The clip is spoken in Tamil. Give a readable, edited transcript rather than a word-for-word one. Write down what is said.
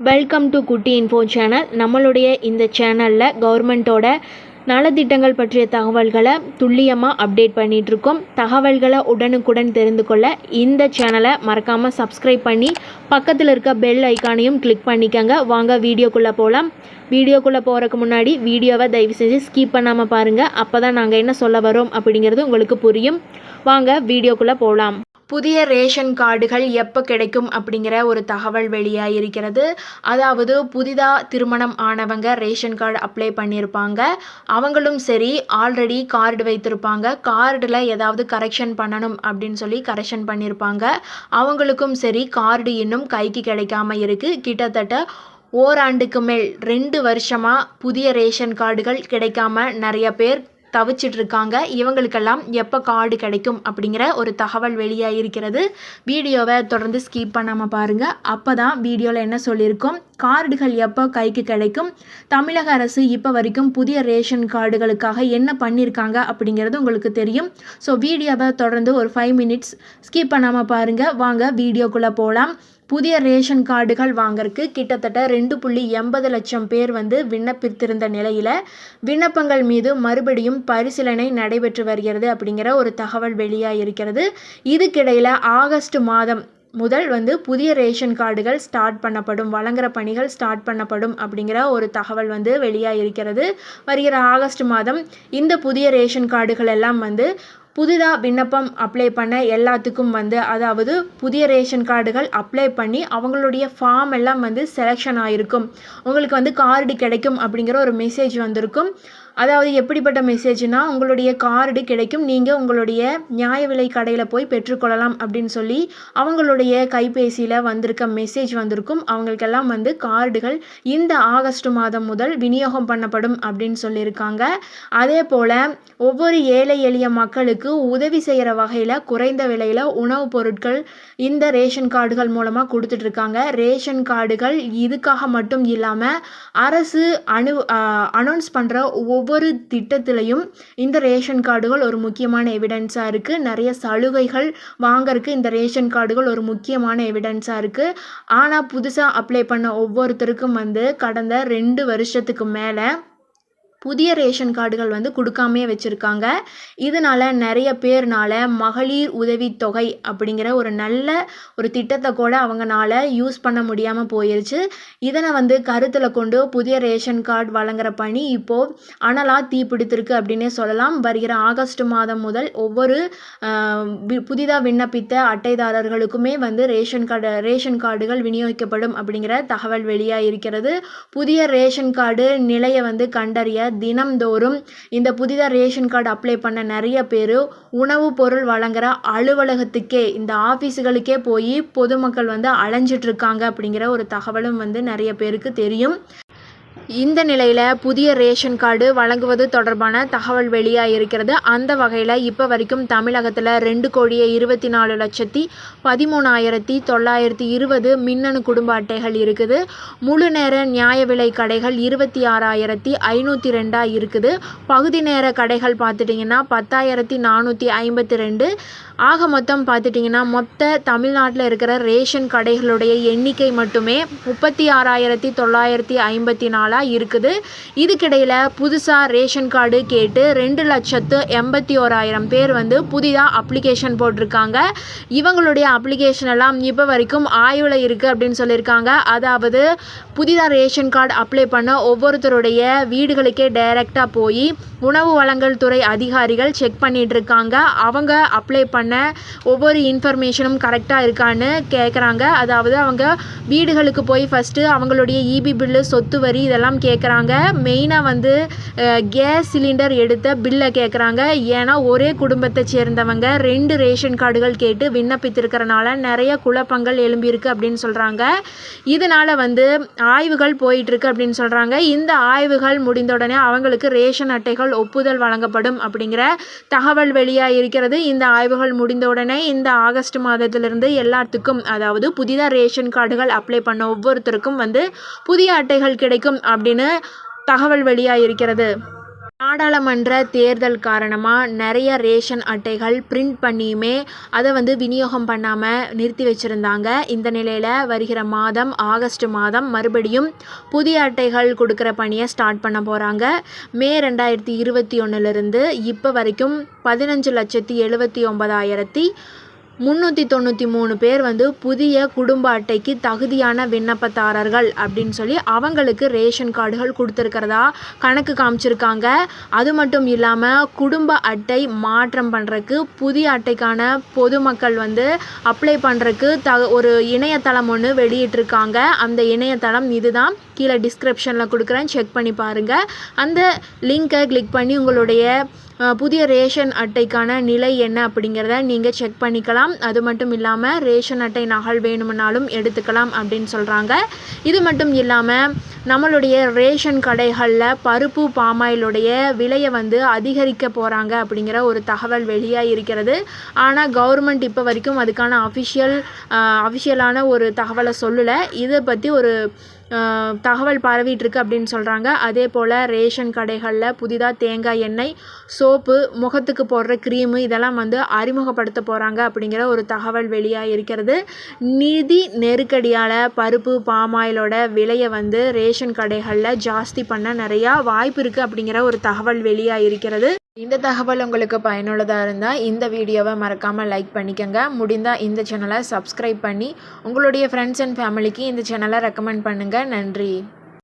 வெல்கம் டு குட்டி இன்ஃபோ சேனல். நம்மளுடைய இந்த சேனலில் கவர்மெண்ட்டோட நலத்திட்டங்கள் பற்றிய தகவல்களை துல்லியமாக அப்டேட் பண்ணிகிட்ருக்கோம். தகவல்களை உடனுக்குடன் தெரிந்து கொள்ள இந்த சேனலை மறக்காமல் சப்ஸ்கிரைப் பண்ணி பக்கத்தில் இருக்க பெல் ஐக்கானையும் கிளிக் பண்ணிக்கோங்க. வாங்க வீடியோக்குள்ளே போகலாம். வீடியோக்குள்ளே போகிறதுக்கு முன்னாடி வீடியோவை தயவு செஞ்சு ஸ்கிப் பண்ணாமல் பாருங்கள். அப்போ தான் நாங்கள் என்ன சொல்ல வரோம் அப்படிங்கிறது உங்களுக்கு புரியும். வாங்க வீடியோக்குள்ளே போகலாம். புதிய ரேஷன் கார்டுகள் எப்போ கிடைக்கும் அப்படிங்கிற ஒரு தகவல் வெளியாக இருக்கிறது. அதாவது புதிதாக திருமணம் ஆனவங்க ரேஷன் கார்டு அப்ளை பண்ணியிருப்பாங்க. அவங்களும் சரி ஆல்ரெடி கார்டு வைத்திருப்பாங்க. கார்டில் ஏதாவது கரெக்ஷன் பண்ணணும் அப்படின்னு சொல்லி கரெக்ஷன் பண்ணியிருப்பாங்க. அவங்களுக்கும் சரி கார்டு இன்னும் கைக்கு கிடைக்காம இருக்குது. கிட்டத்தட்ட ஓராண்டுக்கு மேல் 2 வருஷமாக புதிய ரேஷன் கார்டுகள் கிடைக்காம நிறைய பேர் தவிச்சிட்ருக்காங்க. இவங்களுக்கெல்லாம் எப்போ கார்டு கிடைக்கும் அப்படிங்கிற ஒரு தகவல் வெளியாக இருக்கிறது. வீடியோவை தொடர்ந்து ஸ்கிப் பண்ணாமல் பாருங்கள். அப்போ தான் வீடியோவில் என்ன சொல்லியிருக்கோம், கார்டுகள் எப்போ கைக்கு கிடைக்கும், தமிழக அரசு இப்போ வரைக்கும் புதிய ரேஷன் கார்டுகளுக்காக என்ன பண்ணியிருக்காங்க அப்படிங்கிறது உங்களுக்கு தெரியும். ஸோ வீடியோவை தொடர்ந்து ஒரு 5 மினிட்ஸ் ஸ்கிப் பண்ணாமல் பாருங்கள். வாங்க வீடியோக்குள்ளே போகலாம். புதிய ரேஷன் கார்டுகள் வாங்கறதுக்கு கிட்டத்தட்ட 2.80 லட்சம் பேர் விண்ணப்பித்திருந்த நிலையில் விண்ணப்பங்கள் மீது மறுபடியும் பரிசீலனை நடைபெற்று வருகிறது அப்படிங்கிற ஒரு தகவல் வெளியாக இருக்கிறது. இதுக்கிடையில் ஆகஸ்ட் மாதம் முதல் புதிய ரேஷன் கார்டுகள் ஸ்டார்ட் பண்ணப்படும், வழங்குற பணிகள் ஸ்டார்ட் பண்ணப்படும் அப்படிங்கிற ஒரு தகவல் வெளியாக இருக்கிறது. வருகிற ஆகஸ்ட் மாதம் இந்த புதிய ரேஷன் கார்டுகள் எல்லாம் புதிதாக விண்ணப்பம் அப்ளை பண்ண எல்லாத்துக்கும் அதாவது புதிய ரேஷன் கார்டுகள் அப்ளை பண்ணி அவங்களுடைய ஃபார்ம் எல்லாம் செலெக்ஷன் ஆகிருக்கும். உங்களுக்கு கார்டு கிடைக்கும் அப்படிங்கிற ஒரு மெசேஜ் வந்திருக்கும். அதாவது எப்படிப்பட்ட மெசேஜ்னால், உங்களுடைய கார்டு கிடைக்கும், நீங்கள் உங்களுடைய நியாய விலை கடையில் போய் பெற்றுக்கொள்ளலாம் அப்படின்னு சொல்லி அவங்களுடைய கைபேசியில் வந்திருக்க மெசேஜ் வந்திருக்கும். அவங்களுக்கெல்லாம் கார்டுகள் இந்த ஆகஸ்ட் மாதம் முதல் விநியோகம் பண்ணப்படும் அப்படின்னு சொல்லியிருக்காங்க. அதே போல் ஒவ்வொரு ஏழை எளிய மக்களுக்கு உதவி செய்கிற வகையில் குறைந்த விலையில் உணவுப் பொருட்கள் இந்த ரேஷன் கார்டுகள் மூலமாக கொடுத்துட்ருக்காங்க. ரேஷன் கார்டுகள் இதுக்காக மட்டும் இல்லாமல் அரசு அனௌன்ஸ் பண்ணுற ஒவ்வொரு திட்டத்திலையும் இந்த ரேஷன் கார்டுகள் ஒரு முக்கியமான எவிடன்ஸாக இருக்குது. நிறைய சலுகைகள் வாங்கறதுக்கு இந்த ரேஷன் கார்டுகள் ஒரு முக்கியமான எவிடன்ஸாக இருக்குது. ஆனால் புதுசாக அப்ளை பண்ண ஒவ்வொருத்தருக்கும் கடந்த 2 வருஷத்துக்கு மேலே புதிய ரேஷன் கார்டுகள் கொடுக்காமே வச்சுருக்காங்க. இதனால் நிறைய பேர்னால மகளிர் உதவித்தொகை அப்படிங்கிற ஒரு நல்ல ஒரு திட்டத்தை கூட அவங்களால யூஸ் பண்ண முடியாமல் போயிருச்சு. இதனை கருத்தில் கொண்டு புதிய ரேஷன் கார்டு வழங்குற பணி இப்போது அனலாக தீப்பிடித்திருக்கு அப்படின்னே சொல்லலாம். வருகிற ஆகஸ்ட் மாதம் முதல் ஒவ்வொரு புதிதாக விண்ணப்பித்த அட்டைதாரர்களுக்குமே ரேஷன் கார்டுகள் விநியோகிக்கப்படும் அப்படிங்கிற தகவல் வெளியாக இருக்கிறது. புதிய ரேஷன் கார்டு நிலையை கண்டறிய தினம்தோறும் இந்த புதிதாக ரேஷன் கார்டு அப்ளை பண்ண நிறைய பேர் உணவுப் பொருள் வழங்குற அலுவலகத்துக்கே, இந்த ஆஃபீஸுகளுக்கே போய் பொதுமக்கள் அலைஞ்சிட்டு இருக்காங்க அப்படிங்கிற ஒரு தகவலும் நிறைய பேருக்கு தெரியும். இந்த நிலையில் புதிய ரேஷன் கார்டு வழங்குவது தொடர்பான தகவல் வெளியாக இருக்கிறது. அந்த வகையில் இப்போ வரைக்கும் தமிழகத்தில் 2,24,13,920 மின்னணு குடும்ப அட்டைகள் இருக்குது. முழு நேர நியாய விலை கடைகள் 26,502 இருக்குது. பகுதி நேர கடைகள் பார்த்துட்டிங்கன்னா 10,452. ஆக மொத்தம் பார்த்துட்டிங்கன்னா மொத்த தமிழ்நாட்டில் இருக்கிற ரேஷன் கடைகளுடைய எண்ணிக்கை மட்டுமே 36,954 இருக்குது. இதுக்கிடையில் புதுசாக ரேஷன் கார்டு கேட்டு 2,81,000 பேர் புதிதாக அப்ளிகேஷன் போட்டிருக்காங்க. இவங்களுடைய அப்ளிகேஷன் எல்லாம் இப்போ வரைக்கும் ஆய்வில் இருக்குது அப்படின்னு சொல்லியிருக்காங்க. அதாவது புதிதாக ரேஷன் கார்டு அப்ளை பண்ண ஒவ்வொருத்தருடைய வீடுகளுக்கே டைரெக்டாக போய் உணவு வழங்கல் துறை அதிகாரிகள் செக் பண்ணிகிட்டு இருக்காங்க. அவங்க அப்ளை பண்ண ஒவ்வொரு இன்ஃபர்மேஷனும் கரெக்டாக இருக்கான்னு கேட்குறாங்க. அதாவது அவங்க வீடுகளுக்கு போய் ஃபஸ்ட்டு அவங்களுடைய இபி பில்லு, சொத்து வரி இதெல்லாம் கேட்குறாங்க. மெயினாக கேஸ் சிலிண்டர் எடுத்த பில்லை கேட்குறாங்க. ஏன்னா ஒரே குடும்பத்தை சேர்ந்தவங்க 2 ரேஷன் கார்டுகள் கேட்டு விண்ணப்பித்திருக்கிறனால நிறைய குழப்பங்கள் எழும்பியிருக்கு அப்படின்னு சொல்கிறாங்க. இதனால் ஆய்வுகள் போயிட்டுருக்கு அப்படின்னு சொல்கிறாங்க. இந்த ஆய்வுகள் முடிந்தவுடனே அவங்களுக்கு ரேஷன் அட்டைகள் ஒப்புதல் வழங்கப்படும் அப்படிங்கிற தகவல் வெளியாக இருக்கிறது. இந்த ஆய்வுகள் முடிந்தவுடனே இந்த ஆகஸ்ட் மாதத்திலிருந்து எல்லாத்துக்கும், அதாவது புதிதாக ரேஷன் கார்டுகள் அப்ளை பண்ண ஒவ்வொருத்தருக்கும் புதிய அட்டைகள் கிடைக்கும் அப்படின்னு தகவல் வெளியாக இருக்கிறது. நாடாளுமன்ற தேர்தல் காரணமாக நிறைய ரேஷன் அட்டைகள் பிரிண்ட் பண்ணியுமே அதை விநியோகம் பண்ணாமல் நிறுத்தி வச்சுருந்தாங்க. இந்த நிலையில் வருகிற மாதம் ஆகஸ்ட் மாதம் மறுபடியும் புதிய அட்டைகள் கொடுக்குற பணியை ஸ்டார்ட் பண்ண போகிறாங்க. மே 2021 இப்போ வரைக்கும் 15,79,393 பேர் புதிய குடும்ப அட்டைக்கு தகுதியான விண்ணப்பதாரர்கள் அப்படின்னு சொல்லி அவங்களுக்கு ரேஷன் கார்டுகள் கொடுத்துருக்கிறதா கணக்கு காமிச்சிருக்காங்க. அது மட்டும் இல்லாமல் குடும்ப அட்டை மாற்றம் பண்ணுறதுக்கு புதிய அட்டைக்கான பொதுமக்கள் அப்ளை பண்ணுறதுக்கு ஒரு இணையதளம் ஒன்று வெளியிட்டிருக்காங்க. அந்த இணையதளம் இதுதான், கீழே டிஸ்கிரிப்ஷனில் கொடுக்குறேன், செக் பண்ணி பாருங்கள். அந்த லிங்கை கிளிக் பண்ணி உங்களுடைய புதிய ரேஷன் அட்டைக்கான நிலை என்ன அப்படிங்கிறத நீங்கள் செக் பண்ணிக்கலாம். அது மட்டும் இல்லாமல் ரேஷன் அட்டை நகல் வேணும்னாலும் எடுத்துக்கலாம் அப்படின்னு சொல்கிறாங்க. இது மட்டும் இல்லாமல் நம்மளுடைய ரேஷன் கடைகளில் பருப்பு பாமாயிலுடைய விலையை அதிகரிக்க போகிறாங்க அப்படிங்கிற ஒரு தகவல் வெளியாக இருக்கிறது. ஆனால் கவர்மெண்ட் இப்போ வரைக்கும் அதுக்கான அஃபிஷியலான ஒரு தகவலை சொல்லலை. இதை பற்றி ஒரு தகவல் பரவிட்டுருக்கு அப்படின்னு சொல்கிறாங்க. அதே போல் ரேஷன் கடைகளில் புதிதாக தேங்காய் எண்ணெய், சோப்பு, முகத்துக்கு போடுற க்ரீமு இதெல்லாம் அறிமுகப்படுத்த போகிறாங்க அப்படிங்கிற ஒரு தகவல் வெளியாக இருக்கிறது. நிதி நெருக்கடியால் பருப்பு பாமாயிலோட விலையை ரேஷன் கடைகளில் ஜாஸ்தி பண்ண நிறையா வாய்ப்பு இருக்குது அப்படிங்கிற ஒரு தகவல் வெளியாக இருக்கிறது. இந்த தகவல் உங்களுக்கு பயனுள்ளதாக இருந்தால் இந்த வீடியோவை மறக்காமல் லைக் பண்ணிக்கோங்க. முடிந்தால் இந்த சேனலை சப்ஸ்கிரைப் பண்ணி உங்களுடைய ஃப்ரெண்ட்ஸ் அண்ட் ஃபேமிலிக்கு இந்த சேனலை ரெக்கமெண்ட் பண்ணுங்கள். நன்றி.